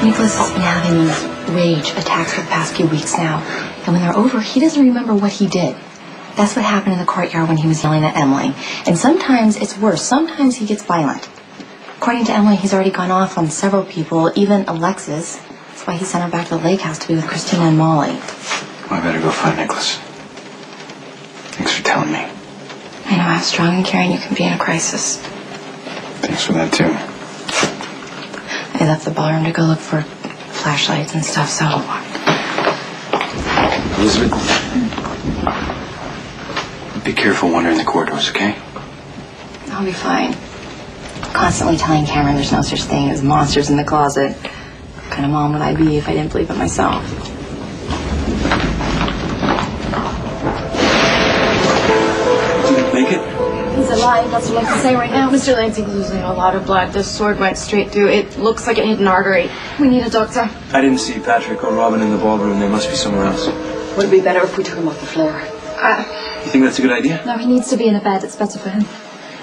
Nicholas has been having these rage attacks for the past few weeks now. And when they're over, he doesn't remember what he did. That's what happened in the courtyard when he was yelling at Emily. And sometimes it's worse. Sometimes he gets violent. According to Emily, he's already gone off on several people, even Alexis. That's why he sent her back to the lake house to be with Christina and Molly. I better go find Nicholas. Thanks for telling me. I know how strong and caring you can be in a crisis. Thanks for that, too. I left the ballroom to go look for flashlights and stuff, so... Elizabeth, be careful wandering the corridors, okay? I'll be fine. I'm constantly telling Cameron there's no such thing as monsters in the closet. What kind of mom would I be if I didn't believe it myself? Make it? He's alive, that's what I can say right now. Mr. Lansing's losing a lot of blood. This sword went straight through. It looks like it hit an artery. We need a doctor. I didn't see Patrick or Robin in the ballroom. They must be somewhere else. Would it be better if we took him off the floor? You think that's a good idea? No, he needs to be in a bed. It's better for him.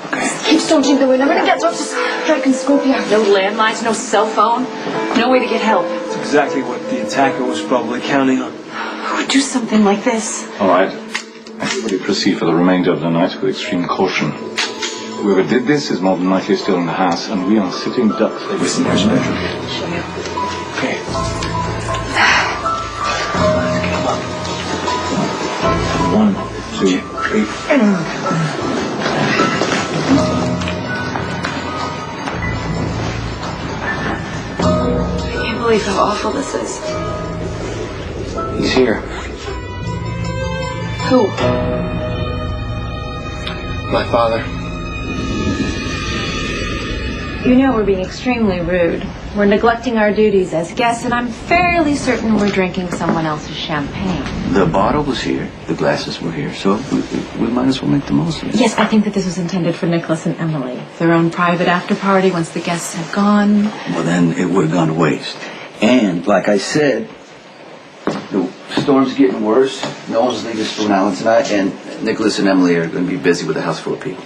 Okay. Keep staunching the wind. I'm gonna get Dr. Dragon-Scopia. No landlines, no cell phone. No way to get help. That's exactly what the attacker was probably counting on. Who would do something like this? All right. Everybody proceed for the remainder of the night with extreme caution. Whoever did this is more than likely still in the house, and we are sitting ducks. Listen, there's a bedroom. Okay. One, two, three. I can't believe how awful this is. He's here. Who? My father. You know we're being extremely rude. We're neglecting our duties as guests, and I'm fairly certain we're drinking someone else's champagne. The bottle was here, the glasses were here, so we might as well make the most of it. Yes, I think that this was intended for Nicholas and Emily. Their own private after party once the guests have gone. Well, then it would have gone to waste. And, like I said, the storm's getting worse. No one's leaving Spoon Island tonight, and Nicholas and Emily are going to be busy with a house full of people.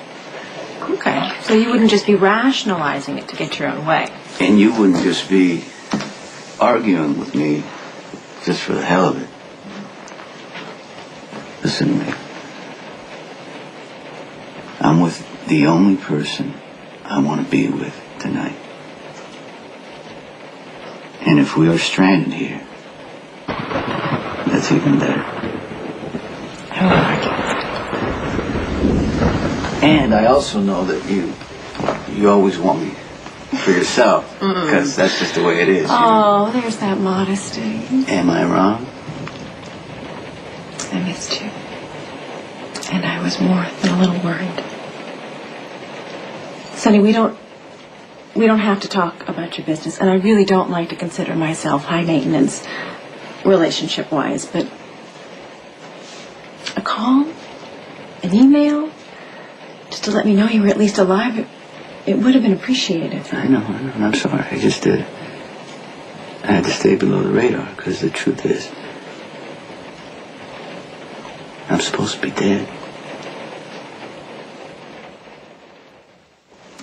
Okay, so you wouldn't just be rationalizing it to get your own way. And you wouldn't just be arguing with me just for the hell of it. Listen to me. I'm with the only person I want to be with tonight. And if we are stranded here, that's even better. I don't like it. And I also know that you always want me for yourself, because that's just the way it is. Oh, there's that modesty. Am I wrong? I missed you. And I was more than a little worried. Sonny, we don't have to talk about your business, and I really don't like to consider myself high maintenance relationship-wise, but a call, an email, just to let me know you were at least alive, it would have been appreciated. I know, and I'm sorry. I just did. I had to stay below the radar, because the truth is, I'm supposed to be dead.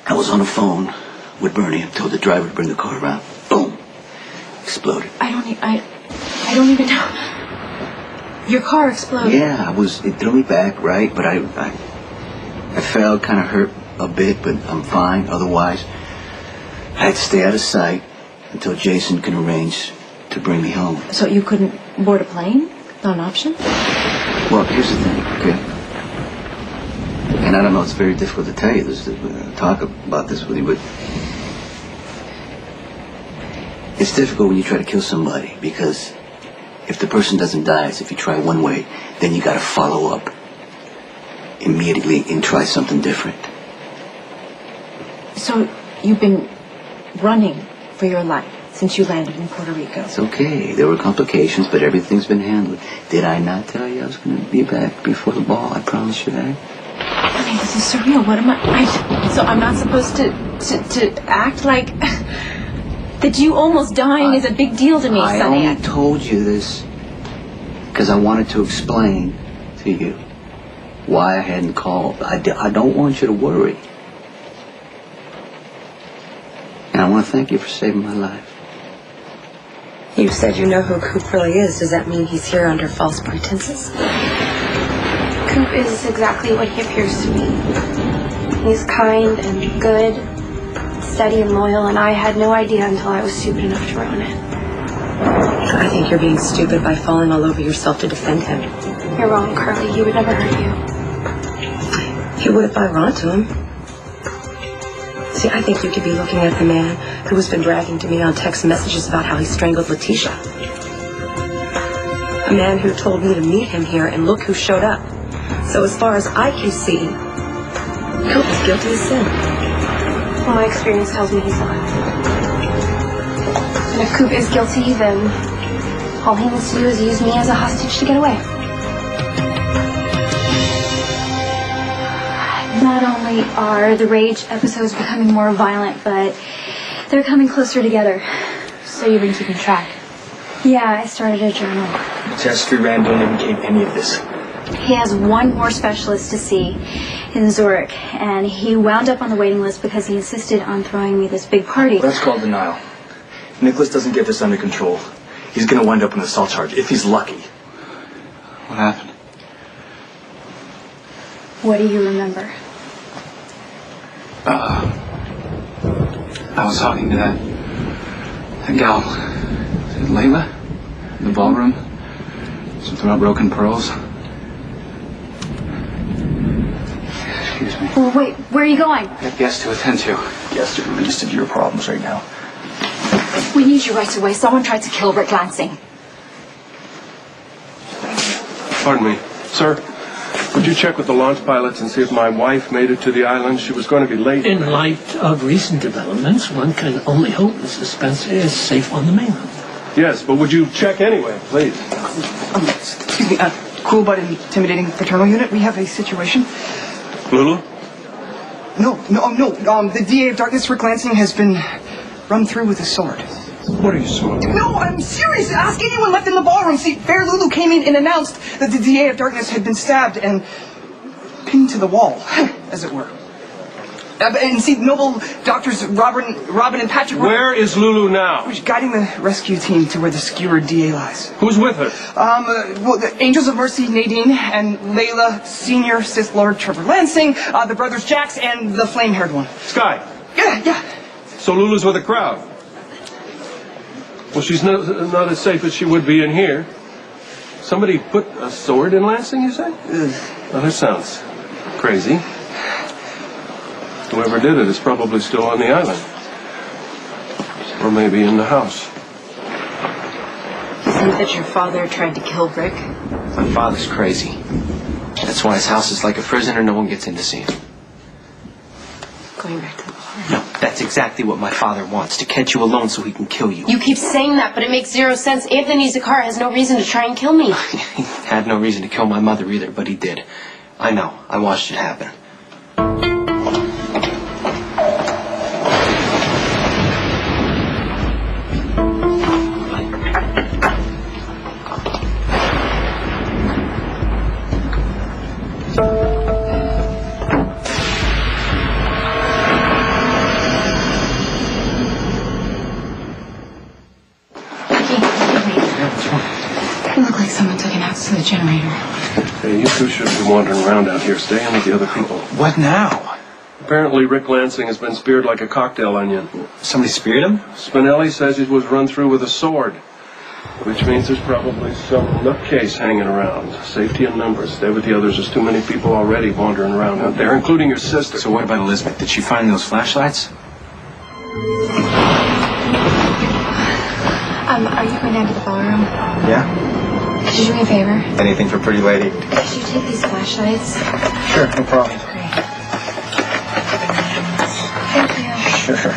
I was on the phone with Bernie and told the driver to bring the car around. Boom! Exploded. I don't even know. Your car exploded. Yeah, it threw me back, right? But I fell, kind of hurt a bit, but I'm fine. Otherwise, I had to stay out of sight until Jason can arrange to bring me home. So you couldn't board a plane? Not an option? Well, here's the thing, okay? And I don't know, it's very difficult to tell you this, to talk about this with you, but it's difficult when you try to kill somebody, because if the person doesn't die, it's if you try one way, then you gotta follow up immediately and try something different. So you've been running for your life since you landed in Puerto Rico? It's okay. There were complications, but everything's been handled. Did I not tell you I was going to be back before the ball? I promised you that. I mean, this is surreal. What am I... So I'm not supposed to act like... that you almost dying is a big deal to me, Sonny. I only told you this because I wanted to explain to you why I hadn't called. I don't want you to worry. And I want to thank you for saving my life. You said you know who Coop really is. Does that mean he's here under false pretenses? Coop is exactly what he appears to be. He's kind and good, steady and loyal, and I had no idea until I was stupid enough to ruin it. I think you're being stupid by falling all over yourself to defend him. You're wrong, Carly. He would never hurt you. He would if I were onto him. See, I think you could be looking at the man who has been bragging to me on text messages about how he strangled Letitia. A man who told me to meet him here, and look who showed up. So as far as I can see, Coop is guilty of sin. Well, my experience tells me he's not. And if Coop is guilty, then all he needs to do is use me as a hostage to get away. Not only are the rage episodes becoming more violent, but they're coming closer together. So you've been keeping track? Yeah, I started a journal. Test ran don't indicate any of this. He has one more specialist to see in Zurich, and he wound up on the waiting list because he insisted on throwing me this big party. That's called denial. Nicholas doesn't get this under control. He's going to wind up on an assault charge, if he's lucky. What happened? What do you remember? I was talking to that gal. Is it Layla? In the ballroom? Something about broken pearls. Excuse me. Well, wait, where are you going? I have guests to attend to. Yes, you're released of your problems right now. We need you right away. Someone tried to kill Rick Lansing. Pardon me. Sir, would you check with the launch pilots and see if my wife made it to the island? She was going to be late. In light of recent developments, one can only hope Mrs. Spencer is safe on the mainland. Yes, but would you check anyway, please? Excuse me, cool but intimidating fraternal unit. We have a situation. Lulu? No. The DA of Darkness, Rick Lansing, has been run through with a sword. What are you smoking? No, I'm serious. Ask anyone left in the ballroom. See, Fair Lulu came in and announced that the DA of Darkness had been stabbed and pinned to the wall, as it were. And see, noble doctors Robin and Patrick were... Where is Lulu now? She's guiding the rescue team to where the skewered DA lies. Who's with her? Well, the Angels of Mercy, Nadine, and Layla, Senior Sith Lord Trevor Lansing, the brothers Jax, and the flame-haired one. Sky. Yeah. So Lulu's with a crowd. Well, she's not as safe as she would be in here. Somebody put a sword in Lansing, you say? Well, that sounds crazy. Whoever did it is probably still on the island. Or maybe in the house. You think that your father tried to kill Rick? My father's crazy. That's why his house is like a prison and no one gets in to see him. Going back to the bar. No, that's exactly what my father wants, to catch you alone so he can kill you. You keep saying that, but it makes zero sense. Anthony Zacchara has no reason to try and kill me. He had no reason to kill my mother either, but he did. I know. I watched it happen. You look like someone took an axe to the generator. Hey, you two shouldn't be wandering around out here. Stay in with the other people. What now? Apparently Rick Lansing has been speared like a cocktail onion. Somebody speared him? Spinelli says he was run through with a sword. Which means there's probably some nutcase hanging around. Safety in numbers. Stay with the others. There's too many people already wandering around out there, including your sister. So what about Elizabeth? Did she find those flashlights? Are you going down to the ballroom? Yeah? Could you do me a favor? Anything for Pretty Lady? Could you take these flashlights? Sure, no problem. Great. Thank you. Sure.